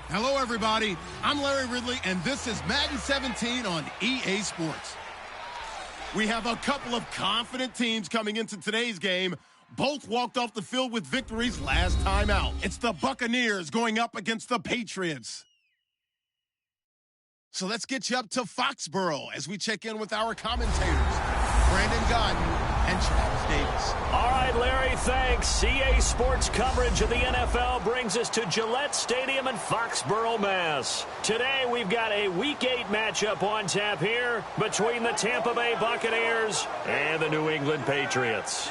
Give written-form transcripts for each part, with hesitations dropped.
Hello, everybody. I'm Larry Ridley, and this is Madden 17 on EA Sports. We have a couple of confident teams coming into today's game. Both walked off the field with victories last time out. It's the Buccaneers going up against the Patriots. So let's get you up to Foxborough as we check in with our commentators, Brandon Godden and Travis Davis. All right, Larry, thanks. EA Sports coverage of the NFL brings us to Gillette Stadium in Foxborough, Mass. Today, we've got a Week 8 matchup on tap here between the Tampa Bay Buccaneers and the New England Patriots.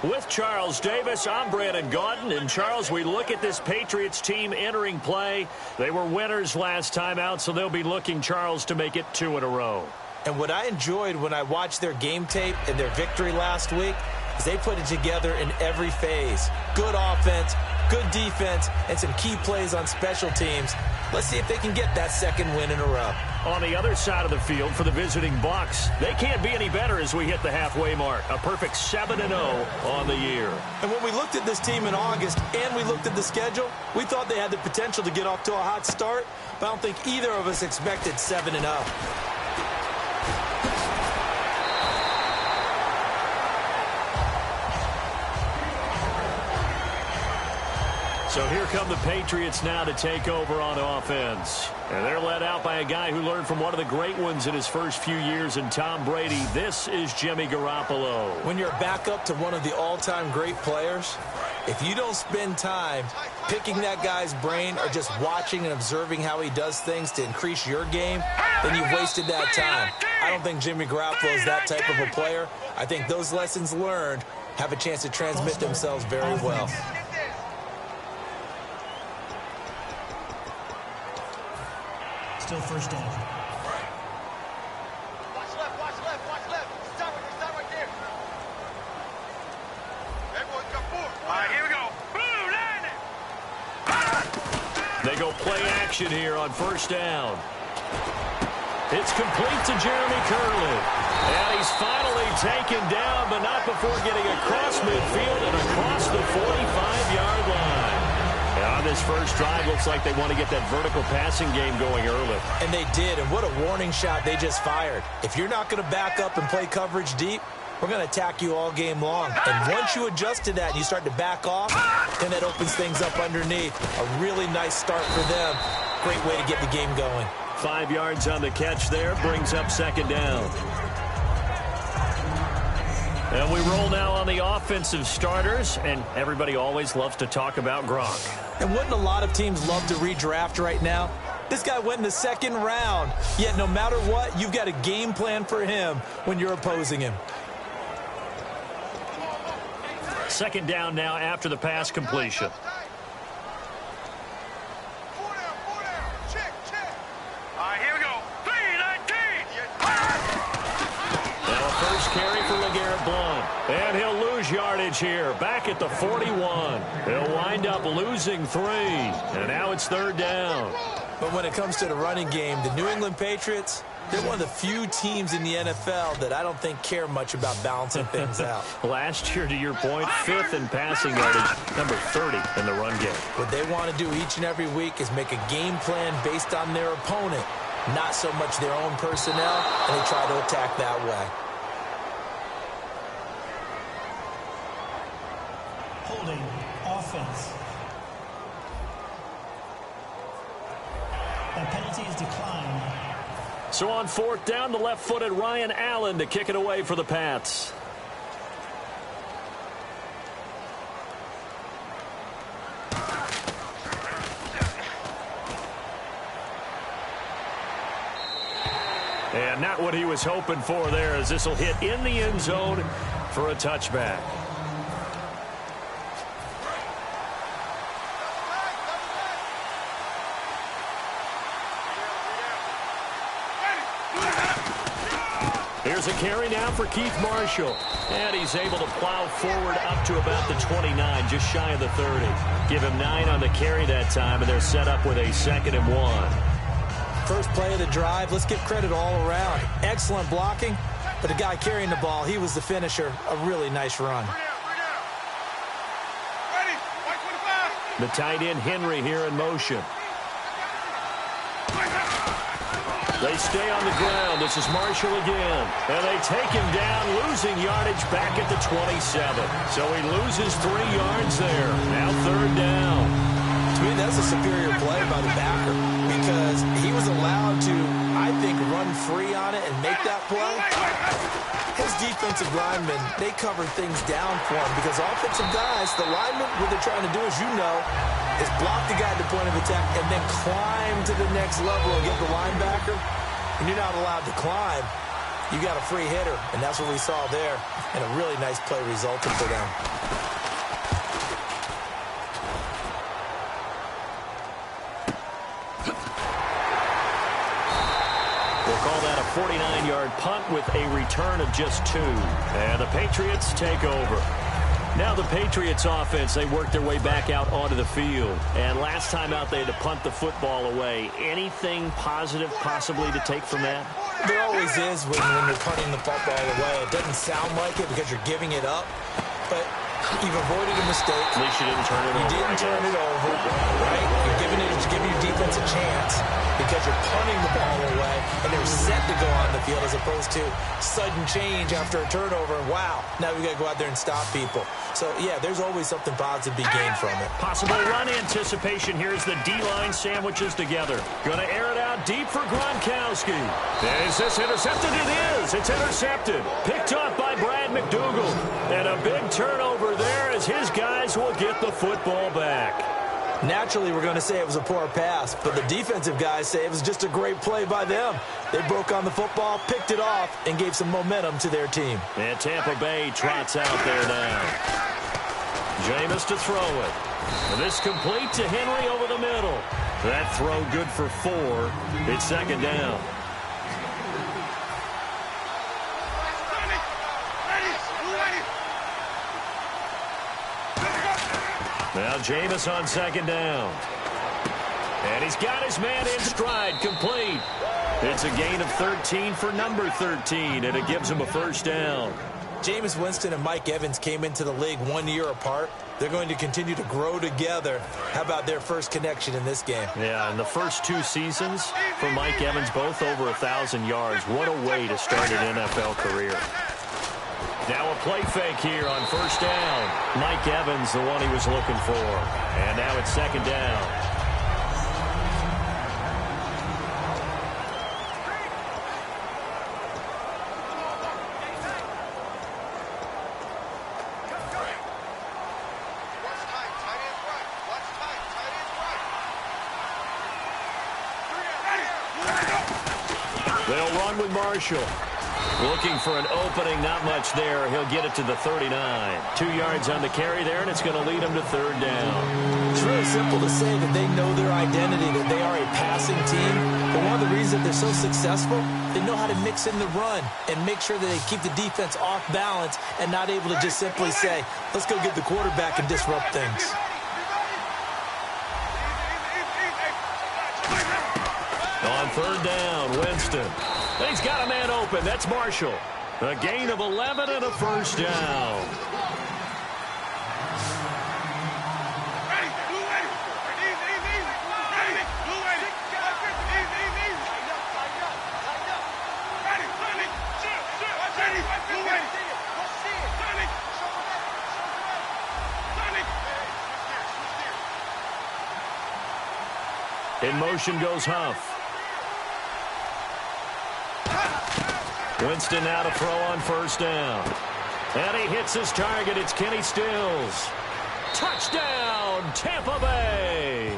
With Charles Davis, I'm Brandon Godden. And, Charles, we look at this Patriots team entering play. They were winners last time out, so they'll be looking, Charles, to make it 2 in a row. And what I enjoyed when I watched their game tape and their victory last week is they put it together in every phase. Good offense, good defense, and some key plays on special teams. Let's see if they can get that second win in a row. On the other side of the field for the visiting Bucs, they can't be any better as we hit the halfway mark. A perfect 7-0 on the year. And when we looked at this team in August and we looked at the schedule, we thought they had the potential to get off to a hot start, but I don't think either of us expected 7-0. So here come the Patriots now to take over on offense. And they're led out by a guy who learned from one of the great ones in his first few years in Tom Brady. This is Jimmy Garoppolo. When you're back up to one of the all-time great players, if you don't spend time picking that guy's brain or just watching and observing how he does things to increase your game, then you've wasted that time. I don't think Jimmy Garoppolo is that type of a player. I think those lessons learned have a chance to transmit themselves very well. Still first down. Watch left, watch left, watch left. Stop right there. Everyone come forward. All right, here we go. Boom, landing. They go play action here on first down. It's complete to Jeremy Curley. And he's finally taken down, but not before getting across midfield and across the 45-yard line. On this first drive, looks like they want to get that vertical passing game going early. And they did, and what a warning shot they just fired. If you're not going to back up and play coverage deep, we're going to attack you all game long. And once you adjust to that and you start to back off, then that opens things up underneath. A really nice start for them. Great way to get the game going. 5 yards on the catch there, brings up second down. And we roll now on the offensive starters, and everybody always loves to talk about Gronk. And wouldn't a lot of teams love to redraft right now? This guy went in the second round, yet no matter what, you've got a game plan for him when you're opposing him. Second down now after the pass completion. And he'll lose yardage here, back at the 41. He'll wind up losing 3. And now it's third down. But when it comes to the running game, the New England Patriots, they're one of the few teams in the NFL that I don't think care much about balancing things out. Last year, to your point, 5th in passing yardage, number 30 in the run game. What they want to do each and every week is make a game plan based on their opponent, not so much their own personnel, and they try to attack that way. Holding offense. That penalty is declined. So on fourth down, the left-footed Ryan Allen to kick it away for the Pats. And not what he was hoping for there, as this will hit in the end zone for a touchback. Here's a carry now for Keith Marshall. And he's able to plow forward up to about the 29, just shy of the 30. Give him 9 on the carry that time, and they're set up with a 2nd and 1. First play of the drive, let's give credit all around. Excellent blocking, but the guy carrying the ball, he was the finisher. A really nice run. Ready, white 25. The tight end Henry here in motion. They stay on the ground. This is Marshall again. And they take him down, losing yardage back at the 27. So he loses 3 yards there. Now 3rd down. To me, that's a superior play by the backer because he was allowed to, I think, run free on it and make that play. His defensive linemen, they cover things down for him because offensive guys, the linemen, what they're trying to do, as you know, is block the guy at the point of attack and then climb to the next level and get the linebacker. When you're not allowed to climb, you got a free hitter, and that's what we saw there, and a really nice play resulted for them. We'll call that a 49-yard punt with a return of just 2. And the Patriots take over. Now the Patriots offense, they work their way back out onto the field. And last time out, they had to punt the football away. Anything positive possibly to take from that? There always is when you're punting the football away. It doesn't sound like it because you're giving it up, but you've avoided a mistake. At least you didn't turn it over. You didn't turn it over, right? You're giving your defense a chance because you're punting the ball away, and they're set to go on the field as opposed to sudden change after a turnover. Wow, now we got to go out there and stop people. So, yeah, there's always something positive to be gained from it. Possible run anticipation. Here's the D-line sandwiches together. Going to air it out deep for Gronkowski. Is this intercepted? It is. It's intercepted. Picked off by Brad McDougald. And a big turnover there as his guys will get the football back. Naturally, we're going to say it was a poor pass, but the defensive guys say it was just a great play by them. They broke on the football, picked it off, and gave some momentum to their team. And Tampa Bay trots out there now. Jameis to throw it. And this complete to Henry over the middle. That throw good for 4. It's 2nd down. Now Jameis on 2nd down. And he's got his man in stride, complete. It's a gain of 13 for number 13, and it gives him a 1st down. Jameis Winston and Mike Evans came into the league 1 year apart. They're going to continue to grow together. How about their first connection in this game? Yeah, in the first 2 seasons for Mike Evans, both over 1,000 yards. What a way to start an NFL career. Now a play fake here on 1st down. Mike Evans, the one he was looking for. And now it's 2nd down. They'll run with Marshall. Looking for an opening, not much there. He'll get it to the 39. 2 yards on the carry there, and it's going to lead him to 3rd down. It's really simple to say that they know their identity, that they are a passing team. But one of the reasons they're so successful, they know how to mix in the run and make sure that they keep the defense off balance and not able to just simply say, let's go get the quarterback and disrupt things. On 3rd down, Winston. And he's got a man open. That's Marshall. A gain of 11 and a 1st down. In motion goes Huff. Winston now to throw on 1st down. And he hits his target. It's Kenny Stills. Touchdown, Tampa Bay.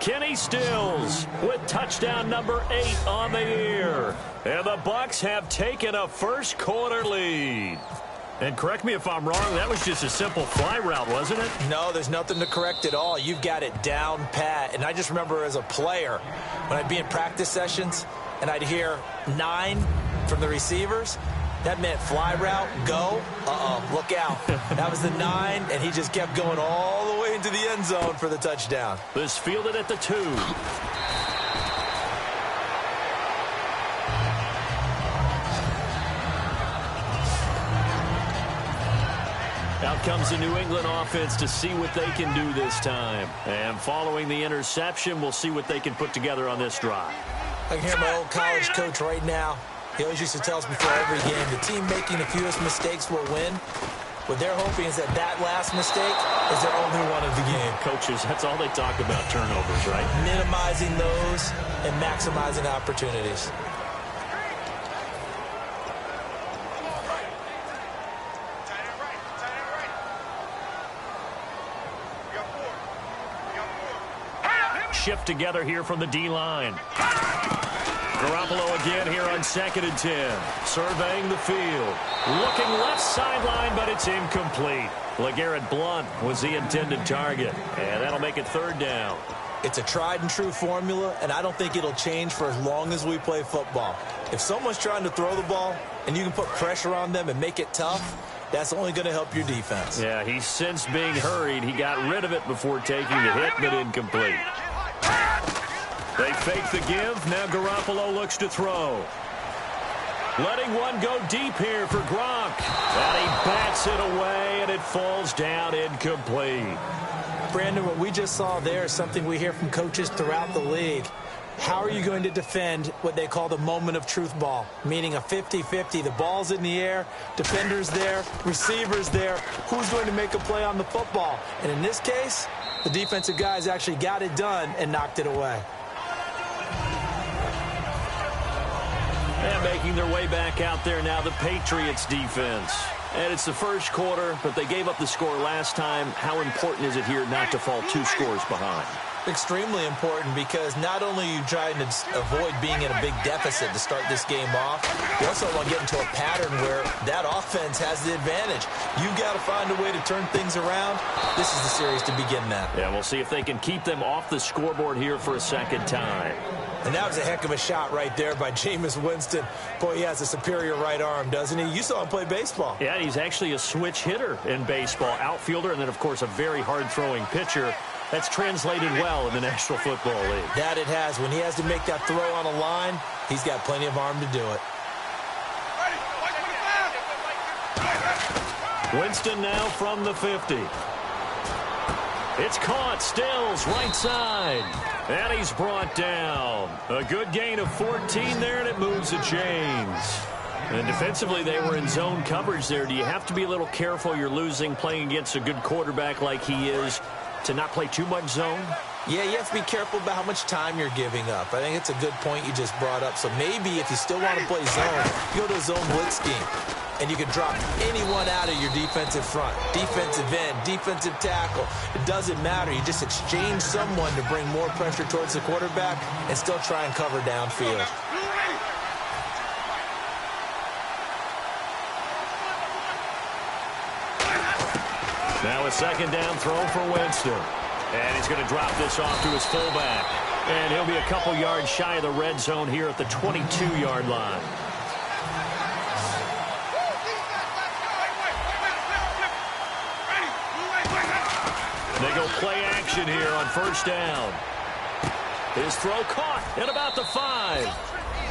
Kenny Stills with touchdown number 8 on the year. And the Bucs have taken a 1st quarter lead. And correct me if I'm wrong, that was just a simple fly route, wasn't it? No, there's nothing to correct at all. You've got it down pat. And I just remember as a player, when I'd be in practice sessions and I'd hear 9 from the receivers, that meant fly route, go, look out. That was the 9, and he just kept going all the way into the end zone for the touchdown. This fielded at the 2. Out comes the New England offense to see what they can do this time. And following the interception, we'll see what they can put together on this drive. I can hear my old college coach right now. He always used to tell us before every game, the team making the fewest mistakes will win. What they're hoping is that last mistake is their only one of the game. Coaches, that's all they talk about, turnovers, right? Minimizing those and maximizing opportunities. Shift together here from the D-line. Garoppolo again here on 2nd and 10. Surveying the field. Looking left sideline, but it's incomplete. LeGarrette Blount was the intended target. And that'll make it 3rd down. It's a tried and true formula, and I don't think it'll change for as long as we play football. If someone's trying to throw the ball and you can put pressure on them and make it tough, that's only going to help your defense. Yeah, he's sensed being hurried. He got rid of it before taking the hit, but incomplete. They fake the give. Now Garoppolo looks to throw. Letting one go deep here for Gronk. And he bats it away, and it falls down incomplete. Brandon, what we just saw there is something we hear from coaches throughout the league. How are you going to defend what they call the moment of truth ball, meaning a 50-50? The ball's in the air, defender's there, receiver's there. Who's going to make a play on the football? And in this case, the defensive guys actually got it done and knocked it away. And making their way back out there now, the Patriots defense. And it's the first quarter, but they gave up the score last time. How important is it here not to fall 2 scores behind? Extremely important, because not only are you trying to avoid being in a big deficit to start this game off, you also want to get into a pattern where that offense has the advantage. You've got to find a way to turn things around. This is the series to begin that. Yeah, we'll see if they can keep them off the scoreboard here for a second time. And that was a heck of a shot right there by Jameis Winston. Boy, he has a superior right arm, doesn't he? You saw him play baseball. Yeah, he's actually a switch hitter in baseball. Outfielder, and then, of course, a very hard-throwing pitcher. That's translated well in the National Football League. That it has. When he has to make that throw on a line, he's got plenty of arm to do it. Winston now from the 50. It's caught. Stills right side. And he's brought down. A good gain of 14 there, and it moves the chains. And defensively, they were in zone coverage there. Do you have to be a little careful? You're losing playing against a good quarterback like he is to not play too much zone? Yeah, you have to be careful about how much time you're giving up. I think it's a good point you just brought up. So maybe if you still want to play zone, you go to a zone blitz scheme. And you can drop anyone out of your defensive front, defensive end, defensive tackle. It doesn't matter. You just exchange someone to bring more pressure towards the quarterback and still try and cover downfield. Now a 2nd down throw for Winston. And he's going to drop this off to his fullback. And he'll be a couple yards shy of the red zone here at the 22-yard line. They go play action here on 1st down. His throw caught at about the 5.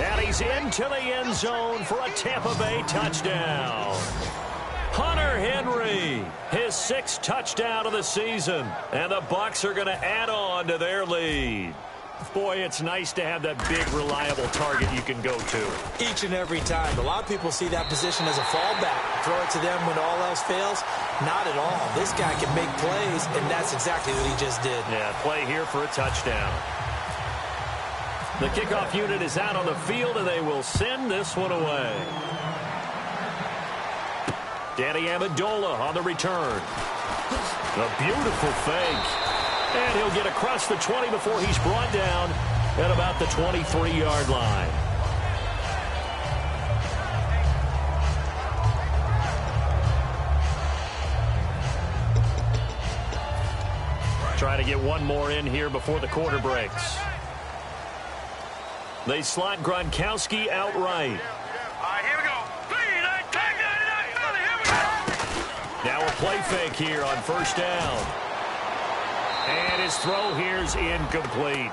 And he's into the end zone for a Tampa Bay touchdown. Hunter Henry, his 6th touchdown of the season. And the Bucs are going to add on to their lead. Boy, it's nice to have that big, reliable target you can go to. Each and every time. A lot of people see that position as a fallback. Throw it to them when all else fails. Not at all. This guy can make plays, and that's exactly what he just did. Yeah, play here for a touchdown. The kickoff unit is out on the field, and they will send this one away. Danny Amendola on the return. A beautiful fake. And he'll get across the 20 before he's brought down at about the 23-yard line. Trying to get one more in here before the quarter breaks. They slot Gronkowski outright. Here we go. Now a play fake here on 1st down. And his throw here's incomplete.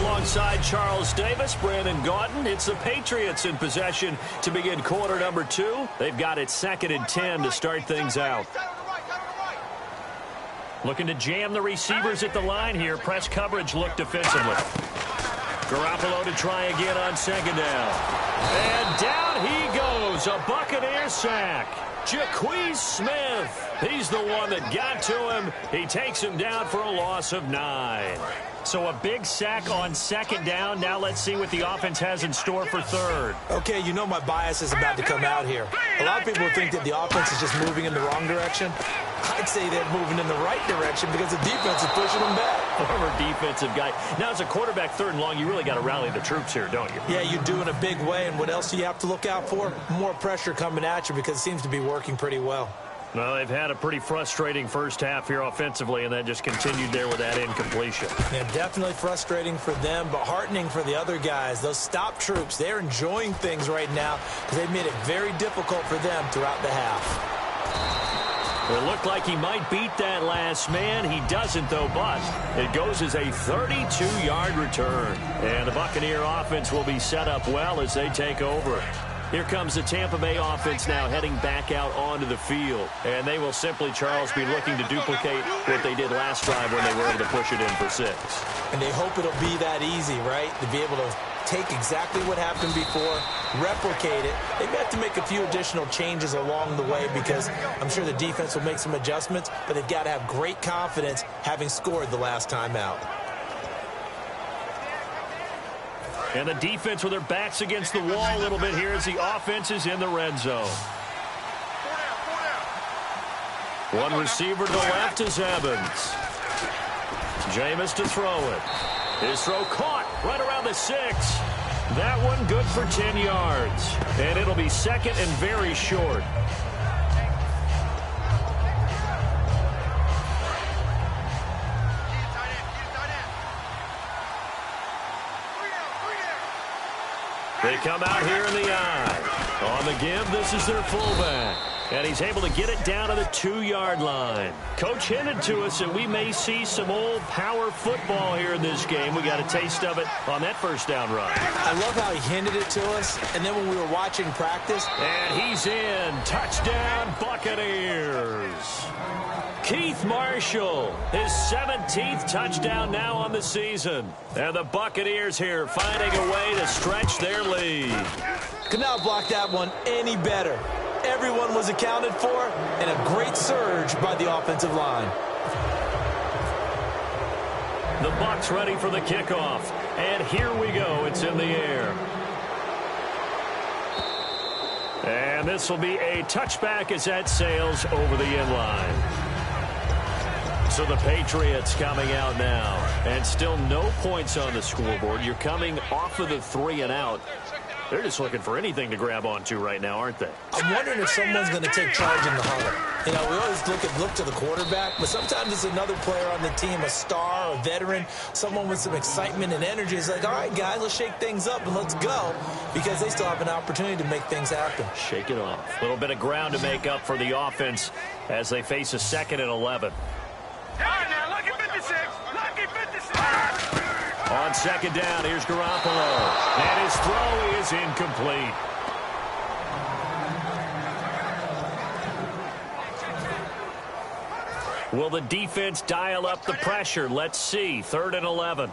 Alongside Charles Davis, Brandon Gaudin, it's the Patriots in possession to begin quarter number 2. They've got it 2nd and 10 to start things out. Looking to jam the receivers at the line here. Press coverage look defensively. Garoppolo to try again on 2nd down. And down he goes. A Buccaneer sack. Jaquez Smith. He's the one that got to him. He takes him down for a loss of 9. So a big sack on 2nd down. Now let's see what the offense has in store for 3rd. Okay, you know my bias is about to come out here. A lot of people think that the offense is just moving in the wrong direction. I'd say they're moving in the right direction because the defense is pushing them back. Former defensive guy. Now, as a quarterback 3rd and long, you really got to rally the troops here, don't you? Yeah, you do in a big way. And what else do you have to look out for? More pressure coming at you because it seems to be working pretty well. Well, they've had a pretty frustrating first half here offensively, and then just continued there with that incompletion. Yeah, definitely frustrating for them, but heartening for the other guys. Those stop troops, they're enjoying things right now because they've made it very difficult for them throughout the half. It looked like he might beat that last man. He doesn't, though, but it goes as a 32-yard return. And the Buccaneer offense will be set up well as they take over. Here comes the Tampa Bay offense now heading back out onto the field. And they will simply, Charles, be looking to duplicate what they did last drive when they were able to push it in for 6. And they hope it'll be that easy, right? To be able to take exactly what happened before, replicate it. They may have to make a few additional changes along the way because I'm sure the defense will make some adjustments, but they've got to have great confidence having scored the last time out. And the defense with their backs against the wall a little bit here as the offense is in the red zone. One receiver to the left is Evans. Jameis to throw it. His throw caught right around the 6. That one good for 10 yards. And it'll be 2nd and very short. They come out here in the eye. On the give, this is their fullback. And he's able to get it down to the 2-yard line. Coach hinted to us that we may see some old power football here in this game. We got a taste of it on that first down run. I love how he hinted it to us. And then when we were watching practice. And he's in. Touchdown, Buccaneers. Keith Marshall, his 17th touchdown now on the season. And the Buccaneers here finding a way to stretch their lead. Could not block that one any better. Everyone was accounted for, and a great surge by the offensive line. The Bucs ready for the kickoff. And here we go. It's in the air. And this will be a touchback as that sails over the end line. So the Patriots coming out now. And still no points on the scoreboard. You're coming off of the 3 and out. They're just looking for anything to grab onto right now, aren't they? I'm wondering if someone's going to take charge in the huddle. You know, we always look to the quarterback, but sometimes it's another player on the team, a star, a veteran, someone with some excitement and energy. It's like, all right, guys, let's shake things up and let's go, because they still have an opportunity to make things happen. Shake it off. A little bit of ground to make up for the offense as they face a 2nd and 11. Now, lucky 56. Lucky 56. On 2nd down, here's Garoppolo. And his throw is incomplete. Will the defense dial up the pressure? Let's see. 3rd and 11.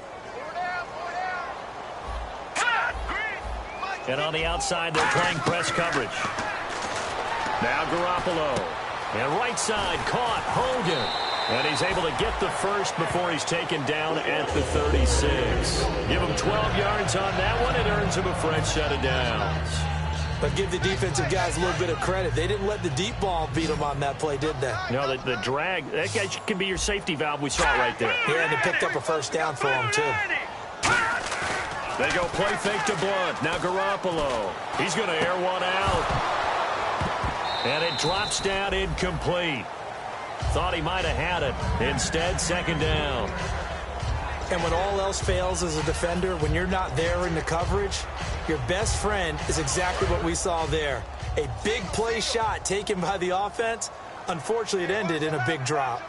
And on the outside, they're playing press coverage. Now Garoppolo. And right side, caught. Hogan. And he's able to get the first before he's taken down at the 36. Give him 12 yards on that one. It earns him a fresh set of downs. But give the defensive guys a little bit of credit. They didn't let the deep ball beat them on that play, did they? No, the drag, that guy can be your safety valve. We saw it right there. Yeah, and they picked up a first down for him, too. They go play fake to Blunt. Now Garoppolo. He's going to air one out. And it drops down incomplete. Thought he might have had it. Instead, 2nd down. And when all else fails as a defender, when you're not there in the coverage, your best friend is exactly what we saw there. A big play shot taken by the offense. Unfortunately, it ended in a big drop.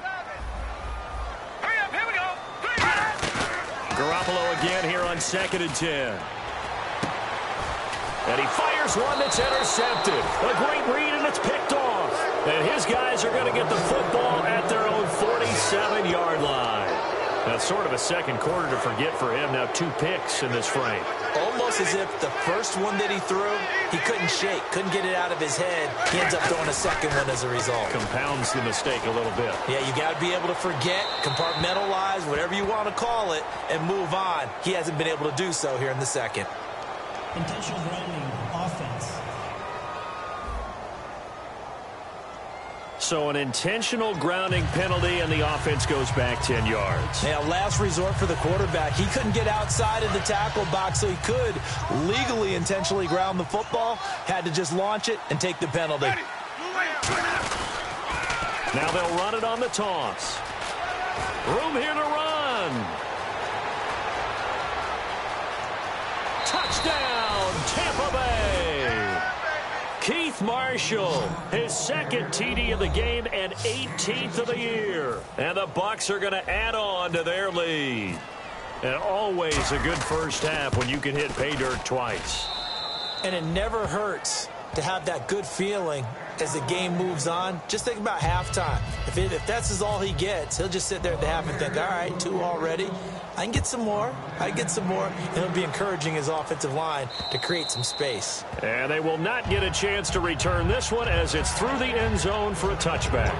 Hurry up, here we go. Garoppolo again here on 2nd and 10. And he fires one that's intercepted. A great read, and it's picked off. And his guys are going to get the football at their own 47-yard line. That's sort of a second quarter to forget for him. Now 2 picks in this frame. Almost as if the first one that he threw, he couldn't shake, couldn't get it out of his head. He ends up throwing a second one as a result. Compounds the mistake a little bit. Yeah, you got to be able to forget, compartmentalize, whatever you want to call it, and move on. He hasn't been able to do so here in the second. Intentional grounding, offense. So an intentional grounding penalty, and the offense goes back 10 yards. Yeah, last resort for the quarterback. He couldn't get outside of the tackle box, so he could legally intentionally ground the football. Had to just launch it and take the penalty. Now they'll run it on the toss. Room here to run. Touchdown, Tampa Bay. Keith Marshall, his second TD of the game and 18th of the year. And the Bucs are going to add on to their lead. And always a good first half when you can hit pay dirt twice. And it never hurts to have that good feeling as the game moves on. Just think about halftime. If that's all he gets, he'll just sit there at the half and think, all right, 2 already. I can get some more. And it'll be encouraging his offensive line to create some space. And they will not get a chance to return this one as it's through the end zone for a touchback.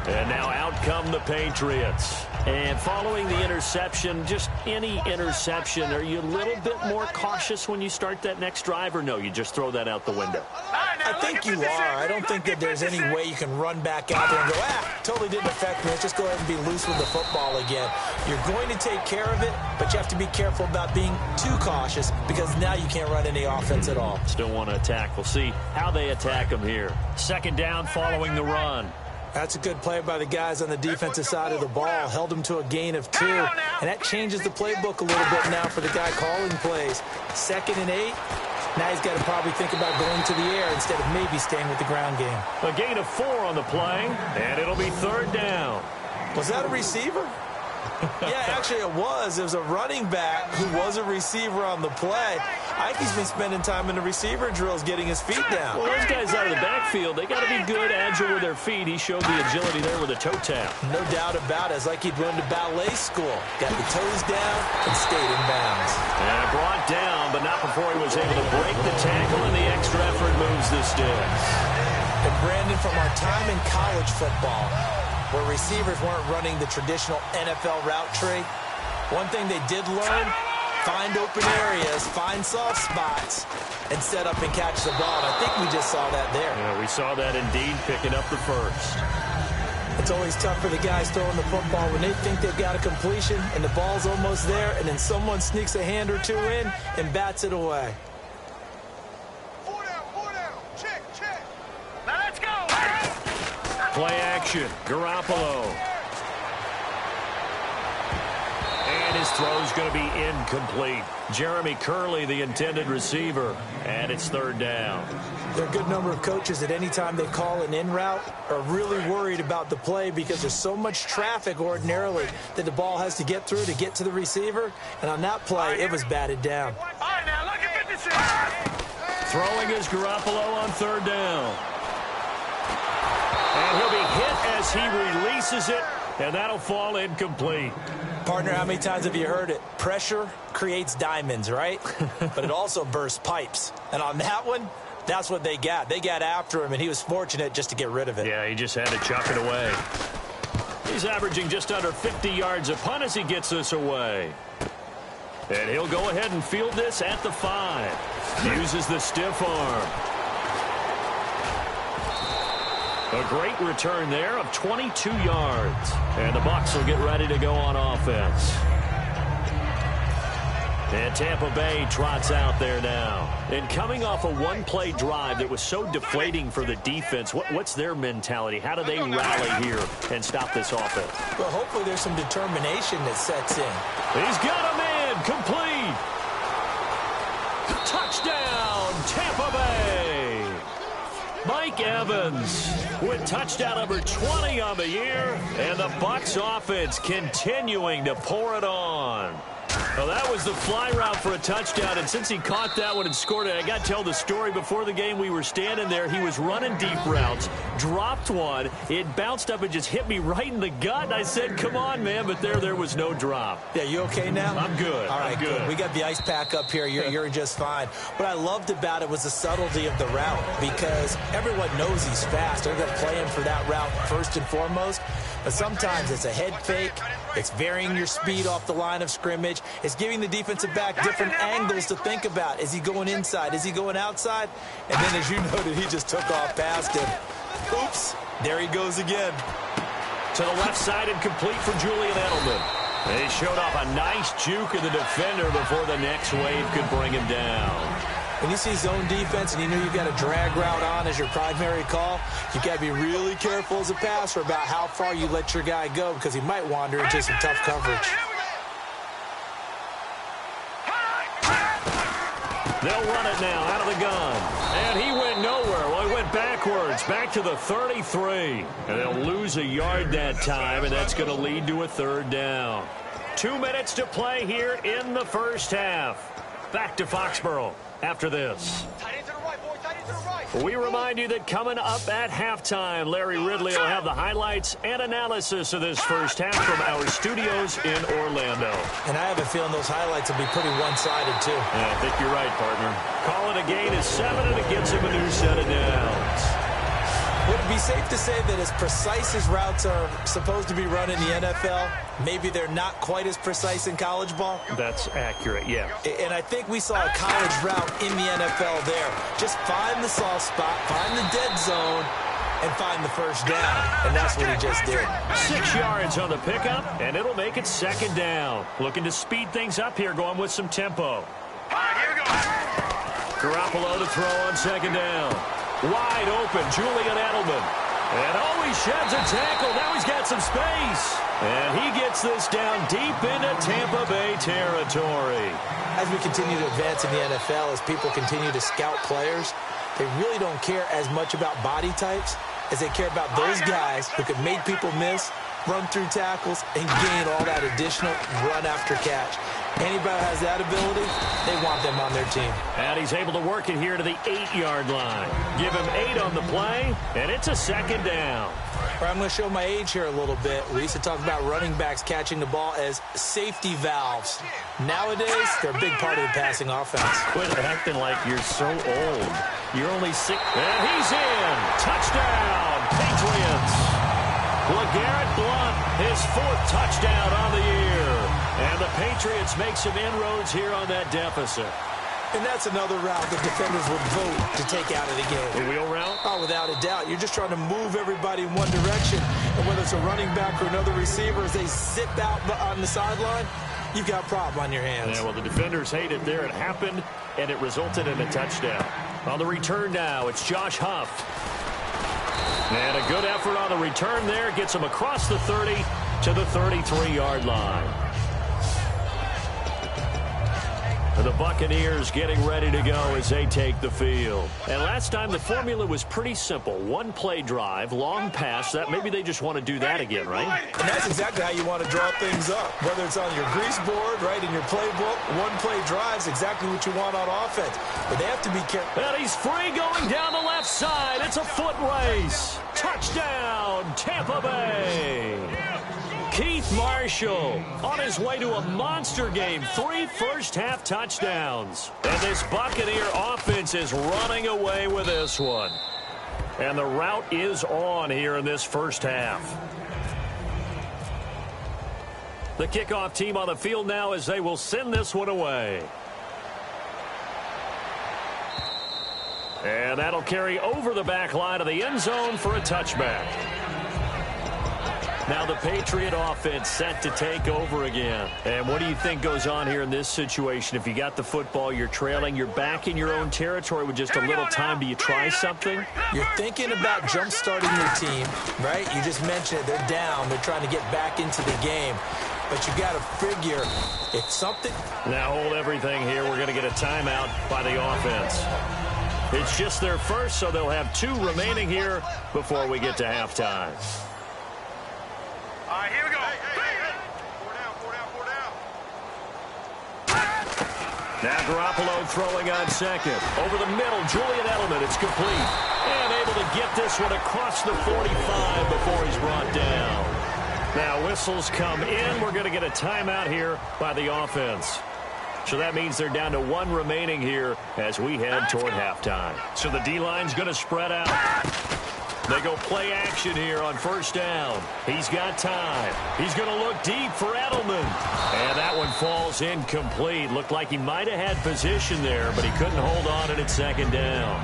And now out come the Patriots. And following the interception, just any interception, are you a little bit more cautious when you start that next drive, or no, you just throw that out the window? I think you are. I don't think that there's any way you can run back out there and go, totally didn't affect me. Let's just go ahead and be loose with the football again. You're going to take care of it, but you have to be careful about being too cautious because now you can't run any offense at all. Still want to attack. We'll see how they attack them here. 2nd down following the run. That's a good play by the guys on the defensive side of the ball. Held them to a gain of 2. And that changes the playbook a little bit now for the guy calling plays. 2nd and 8. Now he's got to probably think about going to the air instead of maybe staying with the ground game. A gain of 4 on the play, and it'll be 3rd down. Was that a receiver? Yeah, actually it was. It was a running back who was a receiver on the play. I think he's been spending time in the receiver drills getting his feet down. Well, those guys out of the backfield, they got to be good, agile with their feet. He showed the agility there with a toe tap. No doubt about it. It's like he'd run to ballet school. Got the toes down and stayed in bounds. And brought down, but not before he was able to break the tackle, and the extra effort moves the sticks. And Brandon, from our time in college football, where receivers weren't running the traditional NFL route tree, one thing they did learn, find open areas, find soft spots, and set up and catch the ball. And I think we just saw that there. Yeah, we saw that indeed, picking up the first. It's always tough for the guys throwing the football when they think they've got a completion and the ball's almost there, and then someone sneaks a hand or 2 in and bats it away. 4 down. Check. Now let's go. Play action, Garoppolo. And his throw's going to be incomplete. Jeremy Curley, the intended receiver, and it's 3rd down. There are a good number of coaches at any time they call an in route are really worried about the play because there's so much traffic ordinarily that the ball has to get through to get to the receiver. And on that play, it was batted down. All right, now look at 56. Throwing is Garoppolo on 3rd down. And he'll be hit as he releases it, and that'll fall incomplete. Partner, how many times have you heard it? Pressure creates diamonds, right? But it also bursts pipes. And on that one, that's what they got. They got after him, and he was fortunate just to get rid of it. Yeah, he just had to chuck it away. He's averaging just under 50 yards a punt as he gets this away. And he'll go ahead and field this at the 5. Uses the stiff arm. A great return there of 22 yards. And the Bucs will get ready to go on offense. And Tampa Bay trots out there now. And coming off a one-play drive that was so deflating for the defense, what's their mentality? How do they rally here and stop this offense? Well, hopefully there's some determination that sets in. He's got a man complete. Touchdown, Tampa Bay. Mike Evans with touchdown number 20 on the year. And the Bucs offense continuing to pour it on. Well, that was the fly route for a touchdown, and since he caught that one and scored it, I got to tell the story. Before the game, we were standing there. He was running deep routes, dropped one. It bounced up and just hit me right in the gut, and I said, come on, man, but there was no drop. Yeah, you okay now? I'm good. All right, I'm good. We got the ice pack up here. You're just fine. What I loved about it was the subtlety of the route, because everyone knows he's fast. They're going to play him for that route first and foremost. But sometimes it's a head fake. It's varying your speed off the line of scrimmage. It's giving the defensive back different angles to think about. Is he going inside? Is he going outside? And then, as you noted, he just took off past him. Oops. There he goes again. To the left side and complete for Julian Edelman. He showed off a nice juke of the defender before the next wave could bring him down. When you see zone defense and you know you've got a drag route on as your primary call, you've got to be really careful as a passer about how far you let your guy go, because he might wander into some tough coverage. They'll run it now out of the gun. And he went nowhere. Well, he went backwards, back to the 33. And they'll lose a yard that time, and that's going to lead to a third down. 2 minutes to play here in the first half. Back to Foxborough after this. We remind you that coming up at halftime, Larry Ridley will have the highlights and analysis of this first half from our studios in Orlando. And I have a feeling those highlights will be pretty one-sided, too. Yeah, I think you're right, partner. Call it a gain is 7, and it gets him a new set of downs. Would it be safe to say that as precise as routes are supposed to be run in the NFL, maybe they're not quite as precise in college ball? That's accurate, yeah. And I think we saw a college route in the NFL there. Just find the soft spot, find the dead zone, and find the first down. And that's what he just did. 6 yards on the pickup, and it'll make it second down. Looking to speed things up here, going with some tempo. All right, here we go. Garoppolo to throw on second down. Wide open, Julian Edelman. And he sheds a tackle. Now he's got some space. And he gets this down deep into Tampa Bay territory. As we continue to advance in the NFL, as people continue to scout players, they really don't care as much about body types as they care about those guys who can make people miss, run through tackles, and gain all that additional run after catch. Anybody who has that ability, they want them on their team. And he's able to work it here to the 8-yard line. Give him 8 on the play, and it's a second down. I'm going to show my age here a little bit. We used to talk about running backs catching the ball as safety valves. Nowadays, they're a big part of the passing offense. Quit acting like you're so old. You're only 6. And he's in. Touchdown, Patriots. LeGarrette Blount, his 4th touchdown on the year. And the Patriots make some inroads here on that deficit. And that's another route the defenders would vote to take out of the game. A wheel route? Oh, without a doubt. You're just trying to move everybody in one direction. And whether it's a running back or another receiver, as they sit out on the sideline, you've got a problem on your hands. Yeah, well, the defenders hate it there. It happened, and it resulted in a touchdown. On the return now, it's Josh Huff. And a good effort on the return there. Gets him across the 30 to the 33-yard line. The Buccaneers getting ready to go as they take the field. And last time the formula was pretty simple. 1-play drive, long pass. That maybe they just want to do that again, right? And that's exactly how you want to draw things up. Whether it's on your grease board, right, in your playbook, 1-play drive's exactly what you want on offense. But they have to be careful. And he's free going down the left side. It's a foot race. Touchdown, Tampa Bay. Keith Marshall on his way to a monster game. 3 first-half touchdowns. And this Buccaneer offense is running away with this one. And the route is on here in this first half. The kickoff team on the field now as they will send this one away. And that'll carry over the back line of the end zone for a touchback. Now the Patriot offense set to take over again. And what do you think goes on here in this situation? If you got the football, you're trailing, you're back in your own territory with just a little time. Do you try something? You're thinking about jump-starting your team, right? You just mentioned it. They're down. They're trying to get back into the game. But you got to figure if something... Now hold everything here. We're going to get a timeout by the offense. It's just their first, so they'll have 2 remaining here before we get to halftime. All right, here we go. Hey. 4 down. Now Garoppolo throwing on second. Over the middle, Julian Edelman. It's complete. And able to get this one across the 45 before he's brought down. Now whistles come in. We're going to get a timeout here by the offense. So that means they're down to one remaining here as we head toward halftime. So the D-line's going to spread out. They go play action here on first down. He's got time. He's going to look deep for Edelman. And that one falls incomplete. Looked like he might have had position there, but he couldn't hold on at second down.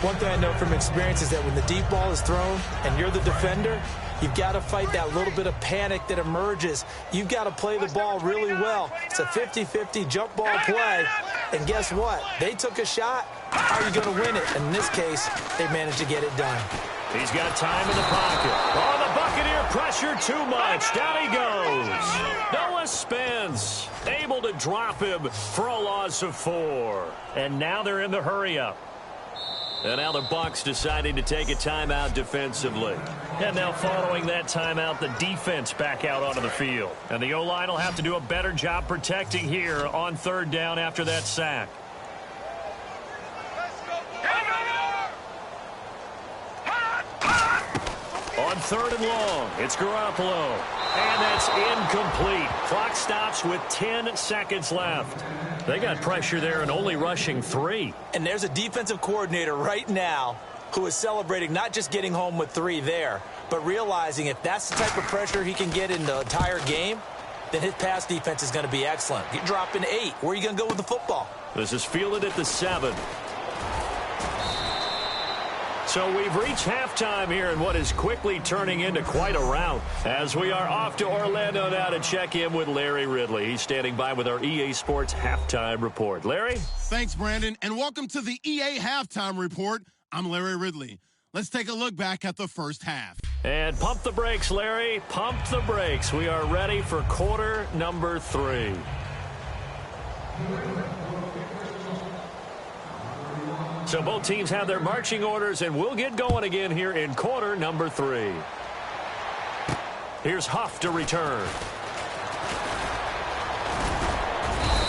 One thing I know from experience is that when the deep ball is thrown and you're the defender, you've got to fight that little bit of panic that emerges. You've got to play the ball really well. It's a 50-50 jump ball play. And guess what? They took a shot. How are you going to win it? And in this case, they managed to get it done. He's got time in the pocket. Oh, the Buccaneer pressure too much. Down he goes. Noah Spence able to drop him for a loss of 4. And now they're in the hurry-up. And now the Bucs deciding to take a timeout defensively. And now following that timeout, the defense back out onto the field. And the O-line will have to do a better job protecting here on third down after that sack. On third and long, it's Garoppolo. And that's incomplete. Clock stops with 10 seconds left. They got pressure there and only rushing 3. And there's a defensive coordinator right now who is celebrating not just getting home with 3 there, but realizing if that's the type of pressure he can get in the entire game, then his pass defense is going to be excellent. You're dropping 8. Where are you going to go with the football? This is fielded at the 7. So we've reached halftime here in what is quickly turning into quite a rout as we are off to Orlando now to check in with Larry Ridley. He's standing by with our EA Sports Halftime Report. Larry? Thanks, Brandon, and welcome to the EA Halftime Report. I'm Larry Ridley. Let's take a look back at the first half. And pump the brakes, Larry. Pump the brakes. We are ready for quarter number 3. So both teams have their marching orders, and we'll get going again here in quarter number 3. Here's Huff to return.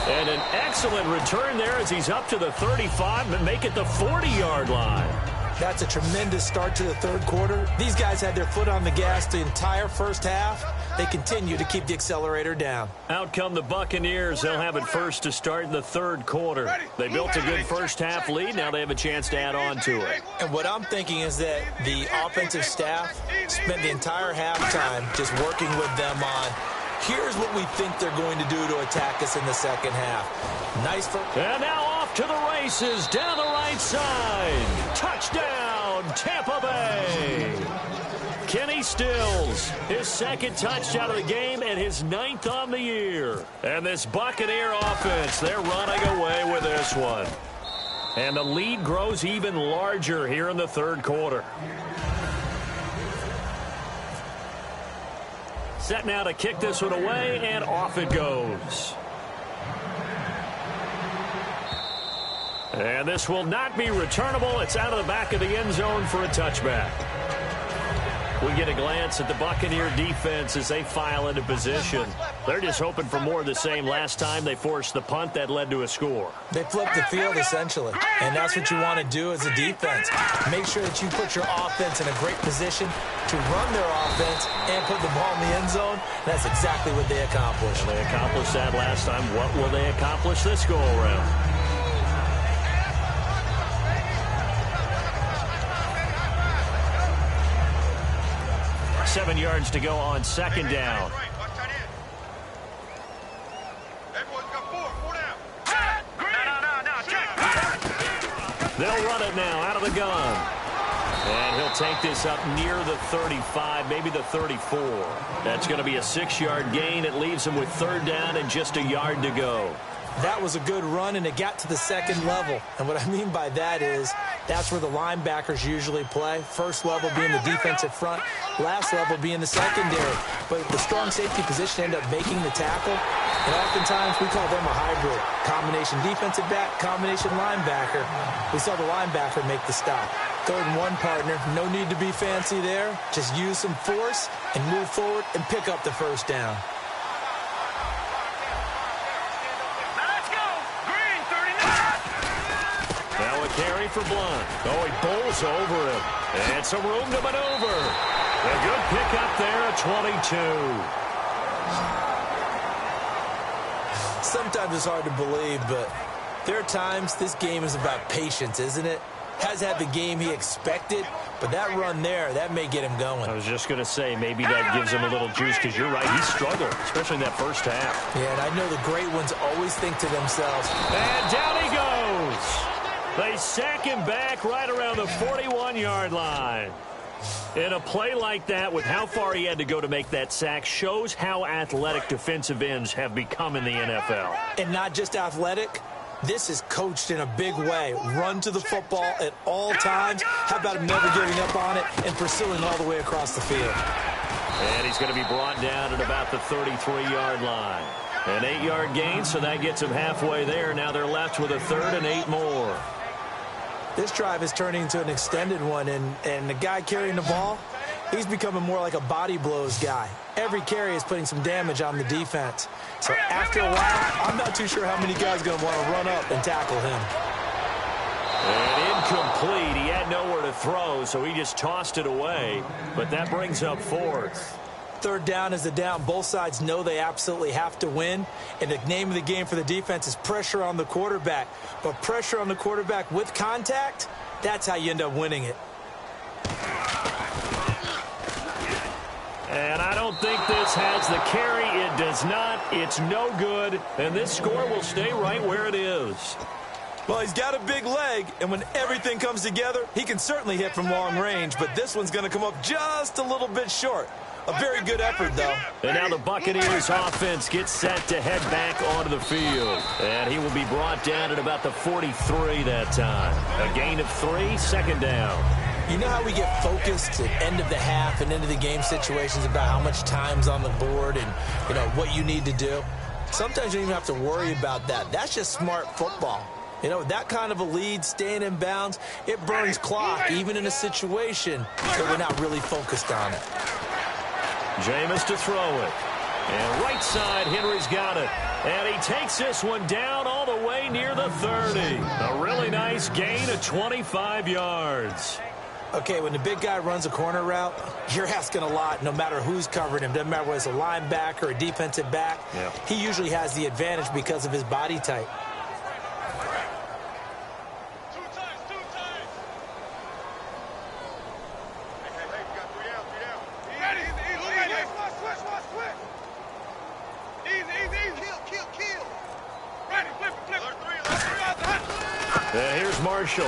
And an excellent return there as he's up to the 35 and make it the 40-yard line. That's a tremendous start to the third quarter. These guys had their foot on the gas the entire first half. They continue to keep the accelerator down. Out come the Buccaneers. They'll have it first to start in the third quarter. They built a good first half lead. Now they have a chance to add on to it. And what I'm thinking is that the offensive staff spent the entire halftime just working with them on, here's what we think they're going to do to attack us in the second half. Nice for... And now off to the races down the right side. Touchdown, Tampa Bay. Kenny Stills, his second touchdown of the game and his 9th on the year. And this Buccaneer offense, they're running away with this one. And the lead grows even larger here in the third quarter. Set now to kick this one away, and off it goes. And this will not be returnable. It's out of the back of the end zone for a touchback. We get a glance at the Buccaneer defense as they file into position. They're just hoping for more of the same. Last time they forced the punt that led to a score. They flipped the field, essentially. And that's what you want to do as a defense. Make sure that you put your offense in a great position to run their offense and put the ball in the end zone. That's exactly what they accomplished. Well, they accomplished that last time. What will they accomplish this go-around? 7 yards to go on second down. They'll run it now out of the gun. And he'll take this up near the 35, maybe the 34. That's going to be a 6-yard gain. It leaves him with third down and just a yard to go. That was a good run, and it got to the second level. And what I mean by that is that's where the linebackers usually play. First level being the defensive front, last level being the secondary. But the strong safety position ended up making the tackle. And oftentimes we call them a hybrid. Combination defensive back, combination linebacker. We saw the linebacker make the stop. Third and 1 partner, no need to be fancy there. Just use some force and move forward and pick up the first down. Let's go! away for Blunt. Oh, he bowls over him. And some room to maneuver. A good pickup there at 22. Sometimes it's hard to believe, but there are times this game is about patience, isn't it? Has had the game he expected, but that run there, that may get him going. I was just going to say, maybe that gives him a little juice, because you're right, he struggled, especially in that first half. Yeah, and I know the great ones always think to themselves. And down he goes. They sack him back right around the 41-yard line. And a play like that, with how far he had to go to make that sack, shows how athletic defensive ends have become in the NFL. And not just athletic. This is coached in a big way. Run to the football at all times. How about him never giving up on it and pursuing all the way across the field? And he's going to be brought down at about the 33-yard line. An 8-yard gain, so that gets him halfway there. Now they're left with a 3rd and 8 more. This drive is turning into an extended one, and the guy carrying the ball, he's becoming more like a body blows guy. Every carry is putting some damage on the defense. So after a while, I'm not too sure how many guys are going to want to run up and tackle him. And incomplete. He had nowhere to throw, so he just tossed it away. But that brings up 4th. 3rd down is the down. Both sides know they absolutely have to win. And the name of the game for the defense is pressure on the quarterback. But pressure on the quarterback with contact, that's how you end up winning it. And I don't think this has the carry. It does not. It's no good. And this score will stay right where it is. Well, he's got a big leg, and when everything comes together, he can certainly hit from long range, but this one's going to come up just a little bit short. A very good effort, though. And now the Buccaneers offense gets set to head back onto the field. And he will be brought down at about the 43 that time. A gain of 3, 2nd down. You know how we get focused at end of the half and into the game situations about how much time's on the board and, you know, what you need to do? Sometimes you don't even have to worry about that. That's just smart football. You know, that kind of a lead, staying in bounds, it burns clock, even in a situation that we're not really focused on it. Jameis to throw it. And right side, Henry's got it. And he takes this one down all the way near the 30. A really nice gain of 25 yards. Okay, when the big guy runs a corner route, you're asking a lot no matter who's covering him. Doesn't matter whether it's a linebacker or a defensive back. Yeah. He usually has the advantage because of his body type. Here's Marshall.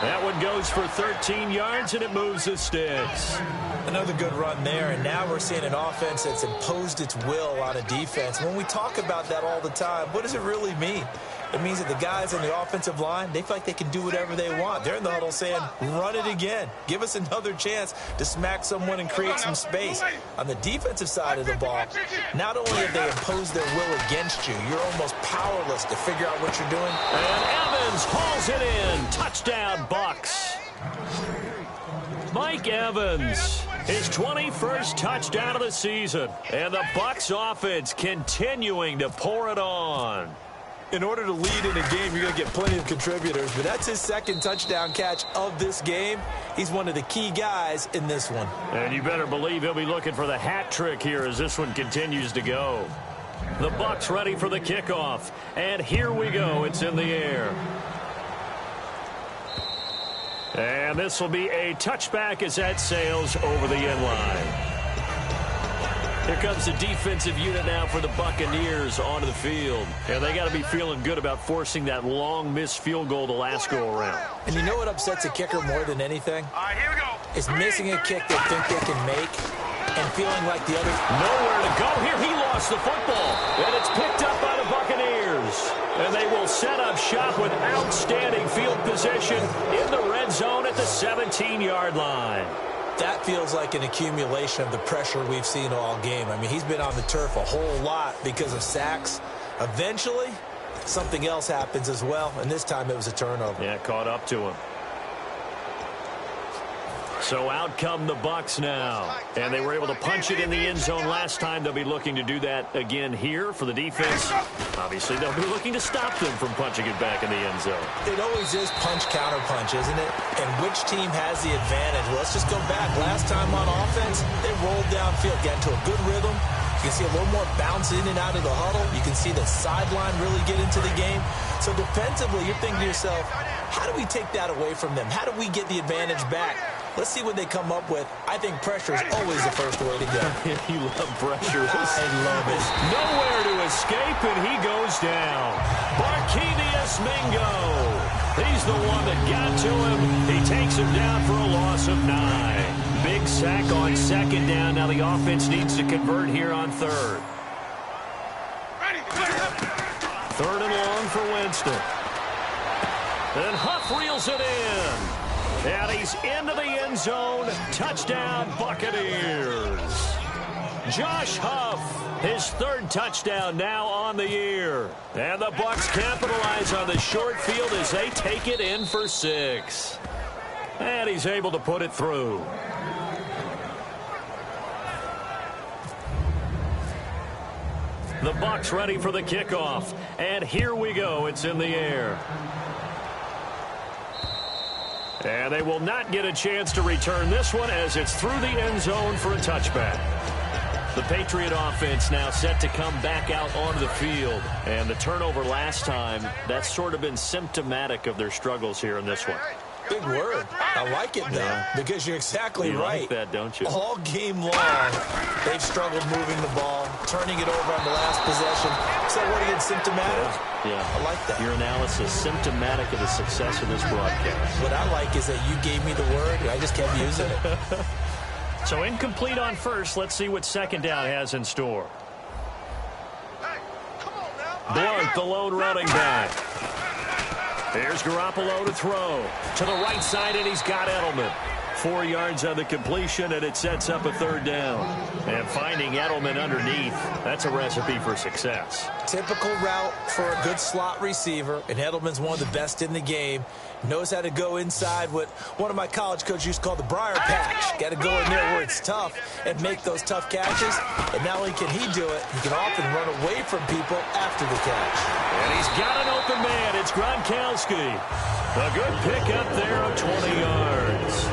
That one goes for 13 yards, and it moves the sticks. Another good run there, and now we're seeing an offense that's imposed its will on a defense. When we talk about that all the time, what does it really mean? It means that the guys on the offensive line, they feel like they can do whatever they want. They're in the huddle saying, run it again. Give us another chance to smack someone and create some space. On the defensive side of the ball, not only have they imposed their will against you, you're almost powerless to figure out what you're doing. And Evans hauls it in. Touchdown, Bucs. Mike Evans, his 21st touchdown of the season. And the Bucs offense continuing to pour it on. In order to lead in a game, you're going to get plenty of contributors, but that's his 2nd touchdown catch of this game. He's one of the key guys in this one. And you better believe he'll be looking for the hat trick here as this one continues to go. The Bucs ready for the kickoff. And here we go. It's in the air. And this will be a touchback as that sails over the end line. Here comes the defensive unit now for the Buccaneers onto the field. And they got to be feeling good about forcing that long missed field goal the last go-around. And you know what upsets a kicker more than anything? All right, here we go. It's missing a kick they think they can make and feeling like the other... Nowhere to go. Here he lost the football. And it's picked up by the Buccaneers. And they will set up shop with outstanding field position in the red zone at the 17-yard line. That feels like an accumulation of the pressure we've seen all game. I mean, he's been on the turf a whole lot because of sacks. Eventually, something else happens as well, and this time it was a turnover. Yeah, caught up to him. So out come the Bucs now. And they were able to punch it in the end zone last time. They'll be looking to do that again here for the defense. Obviously, they'll be looking to stop them from punching it back in the end zone. It always is punch-counter-punch, isn't it? And which team has the advantage? Well, let's just go back. Last time on offense, they rolled downfield, got into a good rhythm. You can see a little more bounce in and out of the huddle. You can see the sideline really get into the game. So defensively, you're thinking to yourself, how do we take that away from them? How do we get the advantage back? Let's see what they come up with. I think pressure is always the first way to go. You love pressure. I love it. Nowhere to escape, and he goes down. Barkevius Mingo. He's the one that got to him. He takes him down for a loss of 9. Big sack on second down. Now the offense needs to convert here on third. Third and long for Winston. And Huff reels it in. And he's into the end zone. Touchdown, Buccaneers. Josh Huff, his third touchdown now on the year. And the Bucs capitalize on the short field as they take it in for 6. And he's able to put it through. The Bucs ready for the kickoff. And here we go. It's in the air. And they will not get a chance to return this one as it's through the end zone for a touchback. The Patriot offense now set to come back out onto the field. And the turnover last time, that's sort of been symptomatic of their struggles here in this one. Big word. I like it, though, because you're exactly right. You like that, don't you? All game long, they've struggled moving the ball, turning it over on the last possession. So what again, symptomatic? Yeah. I like that. Your analysis, symptomatic of the success of this broadcast. What I like is that you gave me the word, and I just kept using it. So incomplete on first. Let's see what second down has in store. Blunt, the lone running back. There's Garoppolo to throw. To the right side, and he's got Edelman. 4 yards on the completion, and it sets up a third down. And finding Edelman underneath, that's a recipe for success. Typical route for a good slot receiver, and Edelman's one of the best in the game. Knows how to go inside what one of my college coaches used to call the briar patch. Got to go in there where it's tough and make those tough catches. And not only can he do it, he can often run away from people after the catch. And he's got an open man. It's Gronkowski. A good pickup there of 20 yards.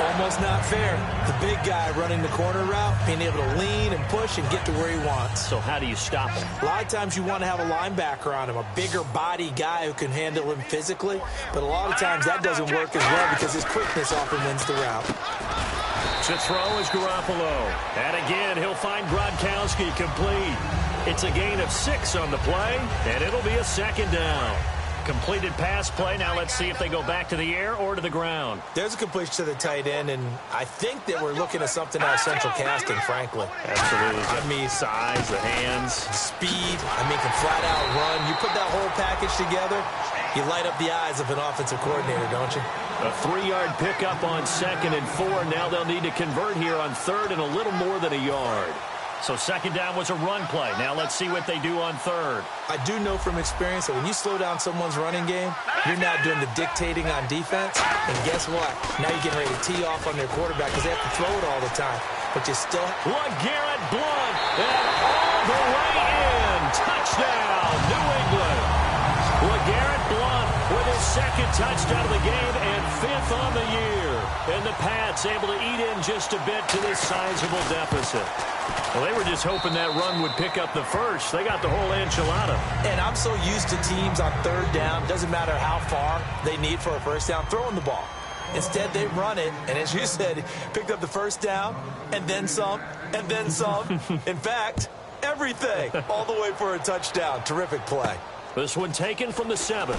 Almost not fair. The big guy running the corner route, being able to lean and push and get to where he wants. So how do you stop him? A lot of times you want to have a linebacker on him, a bigger body guy who can handle him physically. But a lot of times that doesn't work as well because his quickness often wins the route. To throw is Garoppolo. And again, he'll find Gronkowski complete. It's a gain of 6 on the play, and it'll be a second down. Completed pass play. Now let's see if they go back to the air or to the ground. There's a completion to the tight end, and I think that we're looking at something out of central casting, frankly. Absolutely. I mean, size, the hands. Speed. I mean, can flat out run. You put that whole package together, you light up the eyes of an offensive coordinator, don't you? A 3-yard pickup on 2nd and 4. Now they'll need to convert here on 3rd and a little more than a yard. So second down was a run play. Now let's see what they do on 3rd. I do know from experience that when you slow down someone's running game, you're now doing the dictating on defense. And guess what? Now you're getting ready to tee off on their quarterback because they have to throw it all the time. But you still... LeGarrette Blount, and all the way in. Touchdown, New England. LeGarrette Blount with his 2nd touchdown of the game and 5th on the year. And the Pats able to eat in just a bit to this sizable deficit. Well, they were just hoping that run would pick up the first. They got the whole enchilada. And I'm so used to teams on 3rd down, doesn't matter how far they need for a first down, throwing the ball. Instead, they run it, and as you said, picked up the first down, and then some, and then some. In fact, everything, all the way for a touchdown. Terrific play. This one taken from the 7.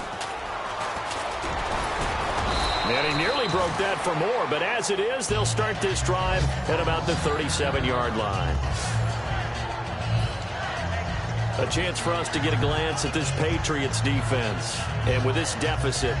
And he nearly broke that for more, but as it is, they'll start this drive at about the 37-yard line. A chance for us to get a glance at this Patriots defense. And with this deficit,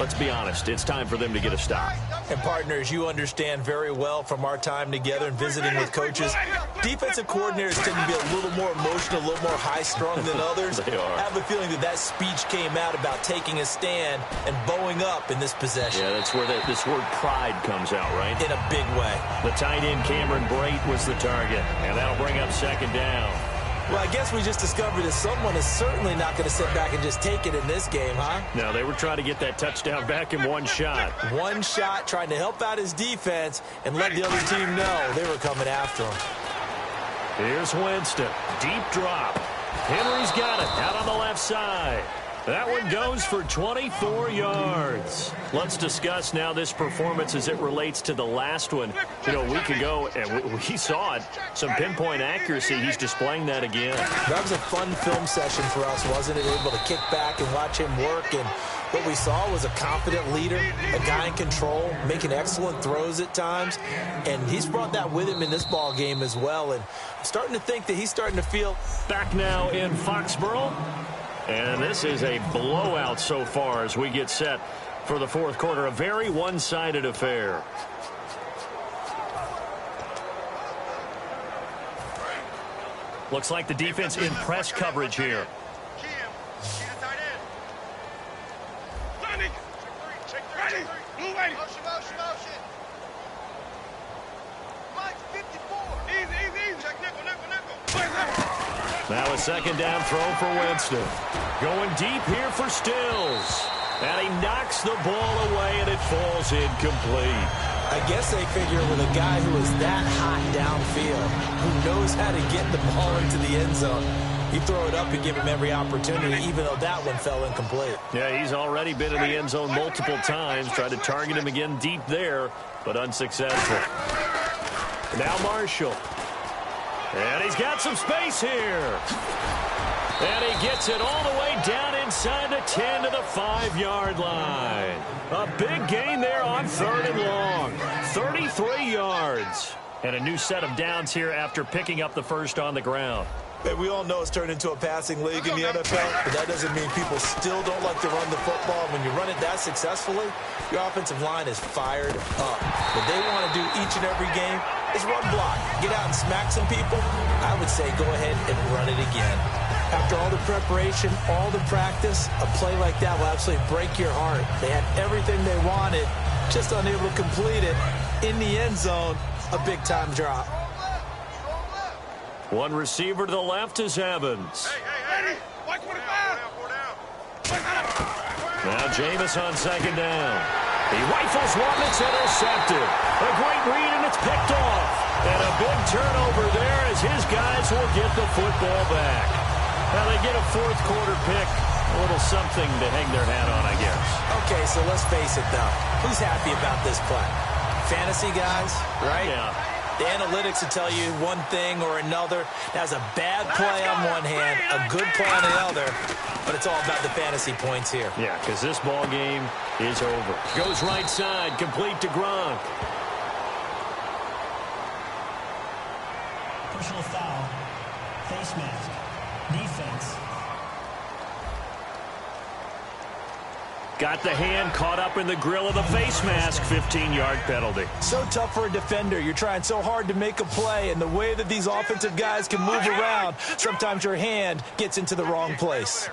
let's be honest, it's time for them to get a stop. And partners, you understand very well from our time together and visiting with coaches, Defensive coordinators tend to be a little more emotional, a little more high-strung than others. They are. I have a feeling that speech came out about taking a stand and bowing up in this possession. Yeah, that's where this word pride comes out, right? In a big way. The tight end, Cameron Brate, was the target, and that'll bring up second down. Well, I guess we just discovered that someone is certainly not going to sit back and just take it in this game, huh? No, they were trying to get that touchdown back in one shot. One shot, trying to help out his defense and let the other team know they were coming after him. Here's Winston. Deep drop. Henry's got it out on the left side. That one goes for 24 yards. Let's discuss now this performance as it relates to the last one. You know, a week ago, and we saw it, some pinpoint accuracy. He's displaying that again. That was a fun film session for us, wasn't it? Able to kick back and watch him work. And what we saw was a confident leader, a guy in control, making excellent throws at times. And he's brought that with him in this ball game as well. And I'm starting to think that he's starting to feel... Back now in Foxborough. And this is a blowout so far as we get set for the fourth quarter. A very one-sided affair. Looks like the defense in press coverage here. Now a second down throw for Winston. Going deep here for Stills. And he knocks the ball away, and it falls incomplete. I guess they figure with a guy who is that hot downfield, who knows how to get the ball into the end zone, you throw it up and give him every opportunity, even though that one fell incomplete. Yeah, he's already been in the end zone multiple times. Tried to target him again deep there, but unsuccessful. Now Marshall. And he's got some space here. And he gets it all the way down inside the 10 to the 5-yard line. A big gain there on 3rd and long. 33 yards. And a new set of downs here after picking up the first on the ground. And we all know it's turned into a passing league in the NFL, but that doesn't mean people still don't like to run the football. When you run it that successfully, your offensive line is fired up. What they want to do each and every game is run block. Get out and smack some people. I would say go ahead and run it again. After all the preparation, all the practice, a play like that will absolutely break your heart. They had everything they wanted, just unable to complete it. In the end zone, a big-time drop. One receiver to the left is Evans. Hey, watch 45. Now Jameis on second down. He rifles one, it's intercepted. A great read, and it's picked off. And a big turnover there as his guys will get the football back. Now they get a fourth quarter pick. A little something to hang their hat on, I guess. Okay, so let's face it, though. Who's happy about this play? Fantasy guys, right? Yeah. The analytics will tell you one thing or another. That's a bad play on one hand, a good play on the other, but it's all about the fantasy points here. Yeah, because this ball game is over. Goes right side, complete to Gronk. Personal foul. Face mask. Defense. Got the hand caught up in the grill of the face mask. 15-yard penalty. So tough for a defender. You're trying so hard to make a play, and the way that these offensive guys can move around, sometimes your hand gets into the wrong place.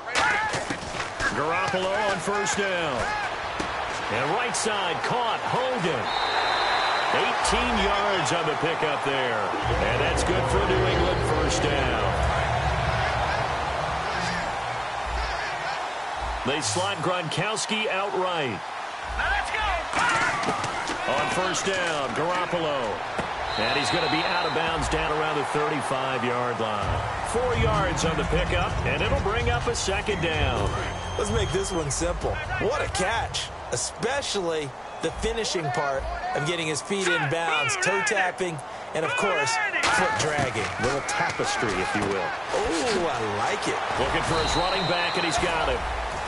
Garoppolo on first down. And right side caught. Hogan. 18 yards on the pickup there. And that's good for New England first down. They slot Gronkowski outright. Let's go. On first down, Garoppolo. And he's going to be out of bounds down around the 35-yard line. 4 yards on the pickup, and it'll bring up a second down. Let's make this one simple. What a catch, especially the finishing part of getting his feet in bounds, toe tapping, and, of course, foot dragging. A little tapestry, if you will. Oh, I like it. Looking for his running back, and he's got it.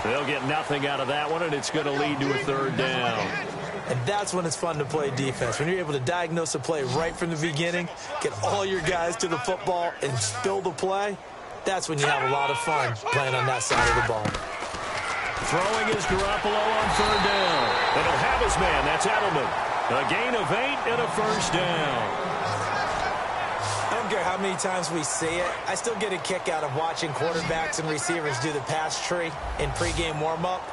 They'll get nothing out of that one, and it's going to lead to a third down. And that's when it's fun to play defense. When you're able to diagnose a play right from the beginning, get all your guys to the football, and spill the play, that's when you have a lot of fun playing on that side of the ball. Throwing is Garoppolo on third down. And he'll have his man. That's Edelman. A gain of 8 and a first down. I don't don't care how many times we see it. I still get a kick out of watching quarterbacks and receivers do the pass tree in pregame warm-up.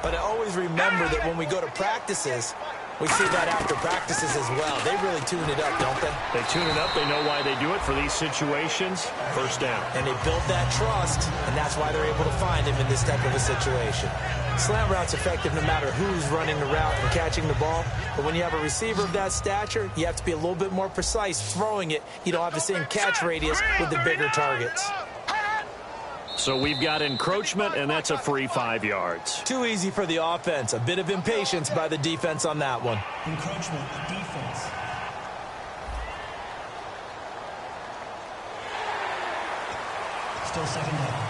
But I always remember that when we go to practices, we see that after practices as well. They really tune it up, don't they? They tune it up. They know why they do it for these situations. First down. And they build that trust, and that's why they're able to find him in this type of a situation. Slant route's effective no matter who's running the route and catching the ball. But when you have a receiver of that stature, you have to be a little bit more precise throwing it. You don't have the same catch radius with the bigger targets. So we've got encroachment, and that's a free 5 yards. Too easy for the offense. A bit of impatience by the defense on that one. Encroachment, defense. Still second down.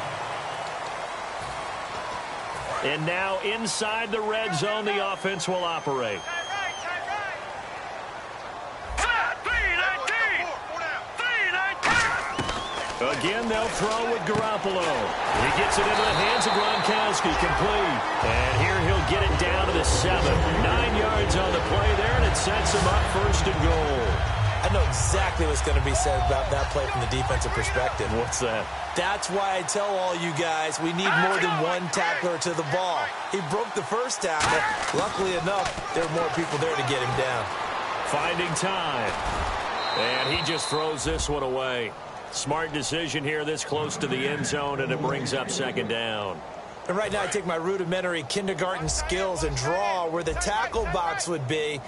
And now inside the red zone, the offense will operate. Again, they'll throw with Garoppolo. He gets it into the hands of Gronkowski, complete. And here he'll get it down to the 7. 9 yards on the play there, and it sets him up first and goal. I know exactly what's going to be said about that play from the defensive perspective. What's that? That's why I tell all you guys we need more than one tackler to the ball. He broke the first tackle. Luckily enough, there were more people there to get him down. Finding time. And he just throws this one away. Smart decision here this close to the end zone, and it brings up second down. And right now I take my rudimentary kindergarten skills and draw where the tackle box would be,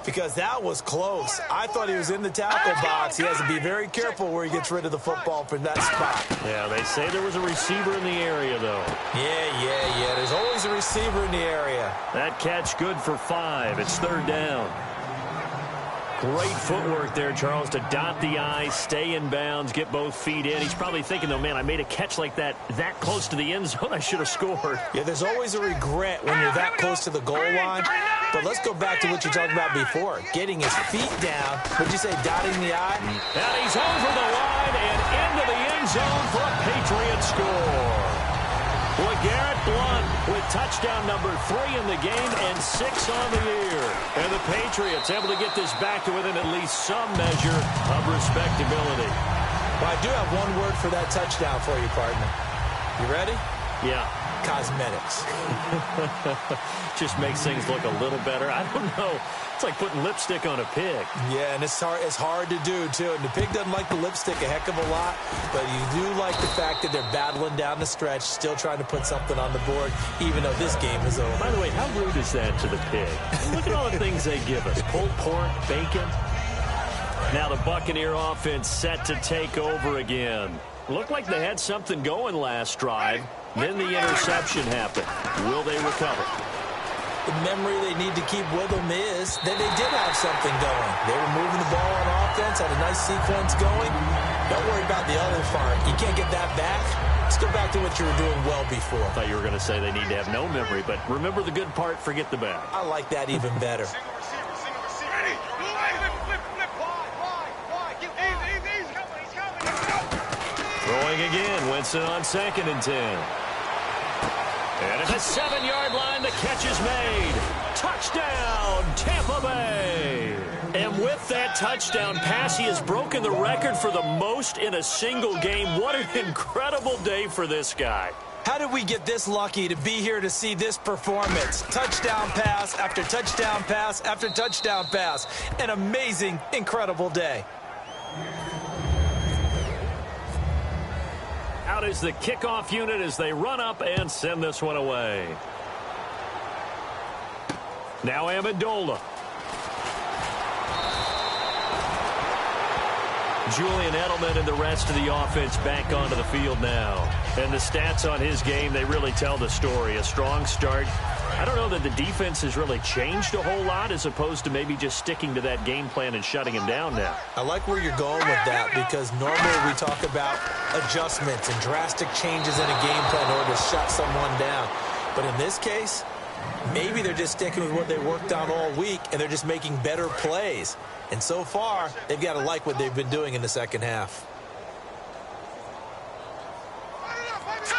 because that was close. I thought he was in the tackle box. He has to be very careful where he gets rid of the football from that spot. Yeah, they say there was a receiver in the area, though. Yeah. There's always a receiver in the area. That catch good for 5. It's third down. Great footwork there, Charles, to dot the I, stay in bounds, get both feet in. He's probably thinking, though, man, I made a catch like that close to the end zone. I should have scored. Yeah, there's always a regret when you're that close to the goal line. But let's go back to what you talked about before, getting his feet down. Would you say dotting the I? And he's over the line and into the end zone for a Patriot score. Boy, Garrett Blunt with touchdown number 3 in the game and 6 on the year. And the Patriots able to get this back to within at least some measure of respectability. Well, I do have one word for that touchdown for you, partner. You ready? Yeah. Cosmetics. Just makes things look a little better. I don't know. It's like putting lipstick on a pig. Yeah, and it's hard to do, too. And the pig doesn't like the lipstick a heck of a lot, but you do like the fact that they're battling down the stretch, still trying to put something on the board, even though this game is over. By the way, how rude is that to the pig? Look at all the things they give us. Pulled pork, bacon. Now the Buccaneer offense set to take over again. Looked like they had something going last drive. Then the interception happened. Will they recover? The memory they need to keep with them is that they did have something going. They were moving the ball on offense, had a nice sequence going. Don't worry about the other part. You can't get that back. Let's go back to what you were doing well before. I thought you were going to say they need to have no memory, but remember the good part, forget the bad. I like that even better. Throwing again, Winston on 2nd and 10. And at the 7-yard line, the catch is made. Touchdown, Tampa Bay. And with that touchdown pass, he has broken the record for the most in a single game. What an incredible day for this guy. How did we get this lucky to be here to see this performance? Touchdown pass after touchdown pass after touchdown pass. An amazing, incredible day. Out is the kickoff unit as they run up and send this one away. Now Amendola. Julian Edelman and the rest of the offense back onto the field now. And the stats on his game, they really tell the story. A strong start. I don't know that the defense has really changed a whole lot as opposed to maybe just sticking to that game plan and shutting him down now. I like where you're going with that because normally we talk about adjustments and drastic changes in a game plan in order to shut someone down. But in this case, maybe they're just sticking with what they worked on all week and they're just making better plays. And so far, they've got to like what they've been doing in the second half.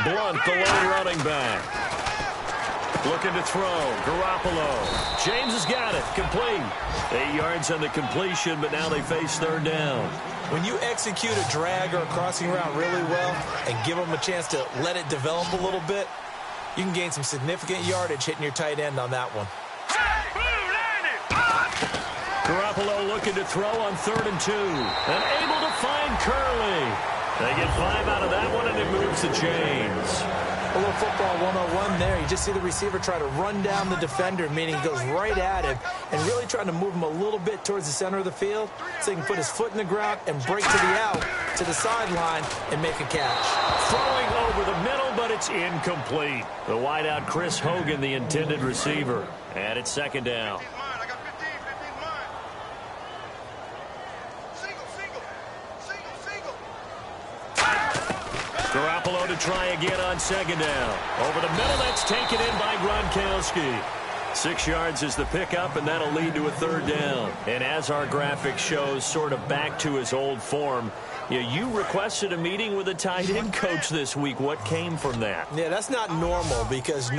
Blunt, the lone running back. Looking to throw. Garoppolo. James has got it. Complete. 8 yards on the completion, but now they face third down. When you execute a drag or a crossing route really well and give them a chance to let it develop a little bit, you can gain some significant yardage hitting your tight end on that one. Garoppolo looking to throw on 3rd and 2. And able to find Curley. They get 5 out of that one, and it moves to James. A little football 101 there. You just see the receiver try to run down the defender, meaning he goes right at him, and really trying to move him a little bit towards the center of the field so he can put his foot in the ground and break to the out, to the sideline, and make a catch. Throwing over the middle, but it's incomplete. The wideout, Chris Hogan, the intended receiver. And it's 2nd down. Garoppolo to try again on 2nd down. Over the middle, that's taken in by Gronkowski. 6 yards is the pickup, and that'll lead to a 3rd down. And as our graphic shows, sort of back to his old form, you requested a meeting with a tight end coach this week. What came from that? Yeah, that's not normal because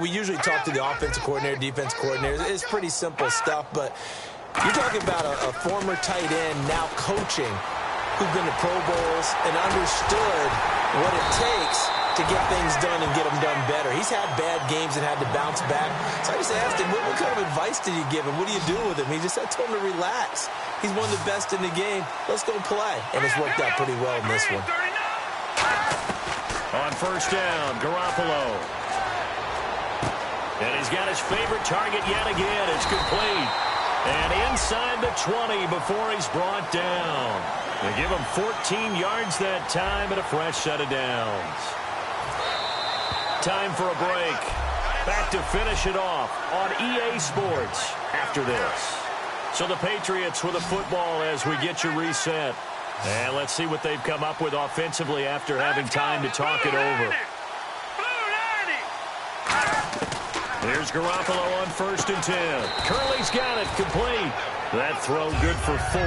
we usually talk to the offensive coordinator, defense coordinator. It's pretty simple stuff, but you're talking about a former tight end now coaching who's been to Pro Bowls and understood what it takes to get things done and get them done better. He's had bad games and had to bounce back. So I just asked him, what kind of advice did you give him? What do you do with him? He just said, I told him to relax. He's one of the best in the game. Let's go play. And it's worked out pretty well in this one. On 1st down, Garoppolo. And he's got his favorite target yet again. It's complete. And inside the 20 before he's brought down. They give him 14 yards that time and a fresh set of downs. Time for a break. Back to finish it off on EA Sports after this. So the Patriots with a football as we get you reset. And let's see what they've come up with offensively after having time to talk it over. Here's Garoppolo on 1st and 10. Curley's got it, complete. That throw good for 4.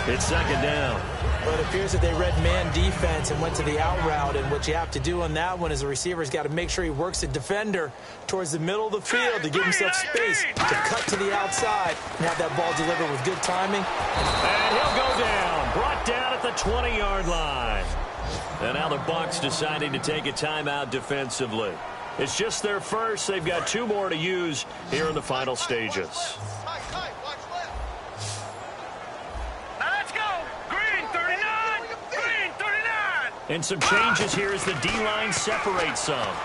It's 2nd down. Well, it appears that they read man defense and went to the out route, and what you have to do on that one is the receiver's got to make sure he works the defender towards the middle of the field to give himself space to cut to the outside and have that ball delivered with good timing. And he'll go down. Brought down at the 20-yard line. And now the Bucs deciding to take a timeout defensively. It's just their first. They've got 2 more to use here in the final stages. And some changes here as the D-line separates some.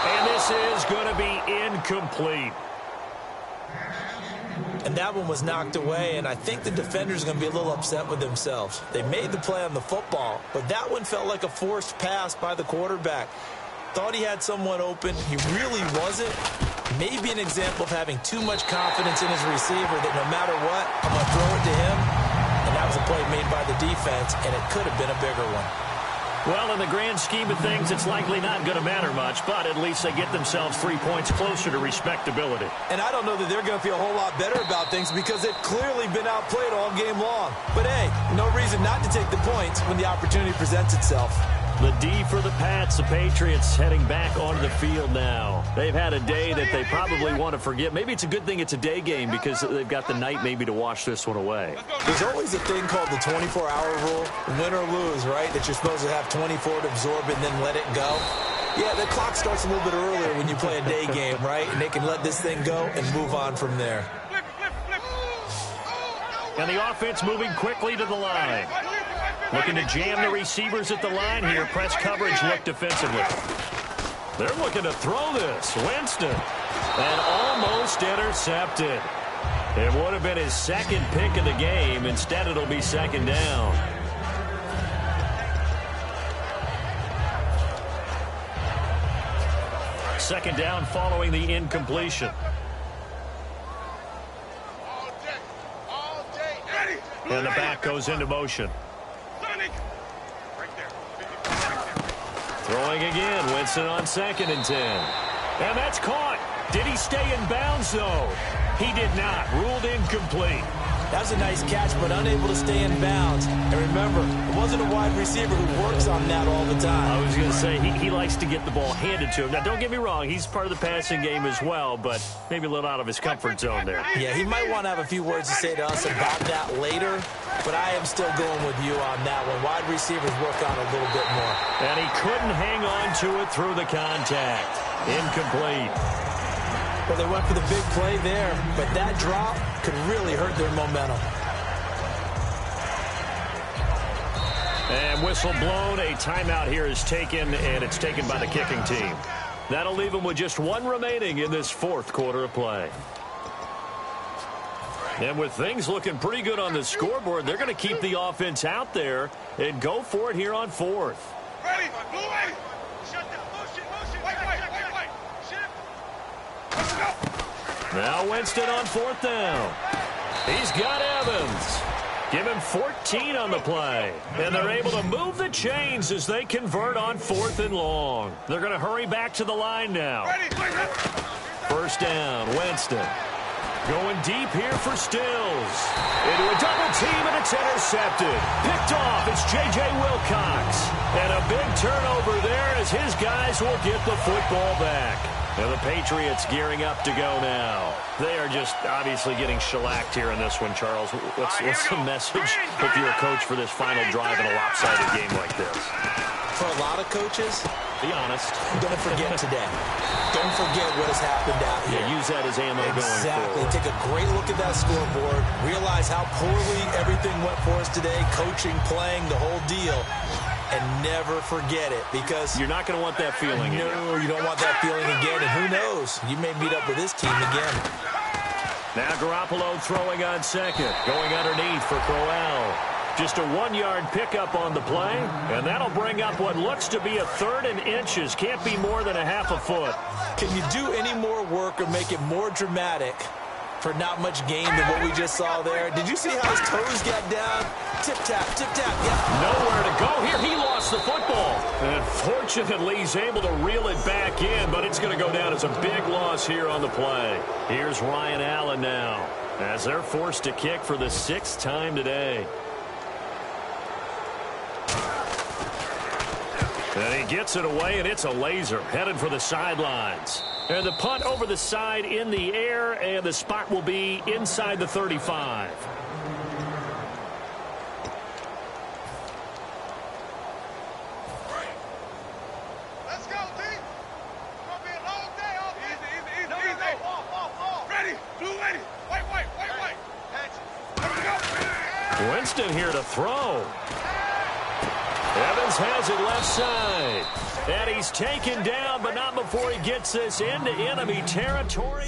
And this is going to be incomplete. And that one was knocked away, and I think the defender's going to be a little upset with themselves. They made the play on the football, but that one felt like a forced pass by the quarterback. Thought he had someone open. He really wasn't. Maybe an example of having too much confidence in his receiver that no matter what, I'm going to throw it to him. And that was a play made by the defense, and it could have been a bigger one. Well, in the grand scheme of things, it's likely not going to matter much, but at least they get themselves 3 points closer to respectability. And I don't know that they're going to feel a whole lot better about things because they've clearly been outplayed all game long. But, hey, no reason not to take the points when the opportunity presents itself. The D for the Pats, the Patriots heading back onto the field now. They've had a day that they probably want to forget. Maybe it's a good thing it's a day game because they've got the night maybe to wash this one away. There's always a thing called the 24-hour rule, win or lose, right? That you're supposed to have 24 to absorb and then let it go. Yeah, the clock starts a little bit earlier when you play a day game, right? And they can let this thing go and move on from there. And the offense moving quickly to the line. Looking to jam the receivers at the line here. Press coverage look defensively. They're looking to throw this. Winston. And almost intercepted. It would have been his 2nd pick of the game. Instead, it'll be 2nd down. Second down following the incompletion. And the back goes into motion. Throwing again. Winston on 2nd and 10. And that's caught. Did he stay in bounds, though? He did not. Ruled incomplete. That was a nice catch, but unable to stay in bounds. And remember, it wasn't a wide receiver who works on that all the time. I was going to say, he likes to get the ball handed to him. Now, don't get me wrong, he's part of the passing game as well, but maybe a little out of his comfort zone there. Yeah, he might want to have a few words to say to us about that later, but I am still going with you on that one. Wide receivers work on a little bit more. And he couldn't hang on to it through the contact. Incomplete. Well, they went for the big play there, but that drop could really hurt their momentum. And whistle blown. A timeout here is taken, and it's taken by the kicking team. That'll leave them with just one remaining in this fourth quarter of play. And with things looking pretty good on the scoreboard, they're going to keep the offense out there and go for it here on fourth. Ready, blue ready. Shut down. Motion. Wait. Shift. Let's go. Now Winston on fourth down. He's got Evans. Give him 14 on the play. And they're able to move the chains as they convert on fourth and long. They're going to hurry back to the line now. Ready. First down, Winston. Going deep here for Stills. Into a double team, and it's intercepted. Picked off, it's J.J. Wilcox. And a big turnover there as his guys will get the football back. And the Patriots gearing up to go now. They are just obviously getting shellacked here in this one, Charles. What's the message if you're a coach for this final drive in a lopsided game like this? For a lot of coaches, be honest. Don't forget today. Don't forget what has happened out here. Yeah, use that as ammo going forward. Exactly. Take a great look at that scoreboard. Realize how poorly everything went for us today. Coaching, playing, the whole deal. And never forget it, because you're not going to want that feeling again. No, you don't want that feeling again. And who knows? You may meet up with this team again. Now Garoppolo throwing on second. Going underneath for Crowell. Just a 1-yard pickup on the play, and that'll bring up what looks to be a 3rd and inches. Can't be more than a half a foot. Can you do any more work or make it more dramatic for not much gain than what we just saw there? Did you see how his toes got down? Tip-tap, yeah. Nowhere to go here. He lost the football. And fortunately, he's able to reel it back in, but it's going to go down as a big loss here on the play. Here's Ryan Allen now, as they're forced to kick for the 6th time today. And he gets it away, and it's a laser headed for the sidelines. And the punt over the side in the air, and the spot will be inside the 35. Let's go, team. It's going to be a long day. Easy. Ready. Blue ready. Wait. Catch. Let's go. Winston here to throw. Evans has it left side. And he's taken down, but not before he gets this into enemy territory.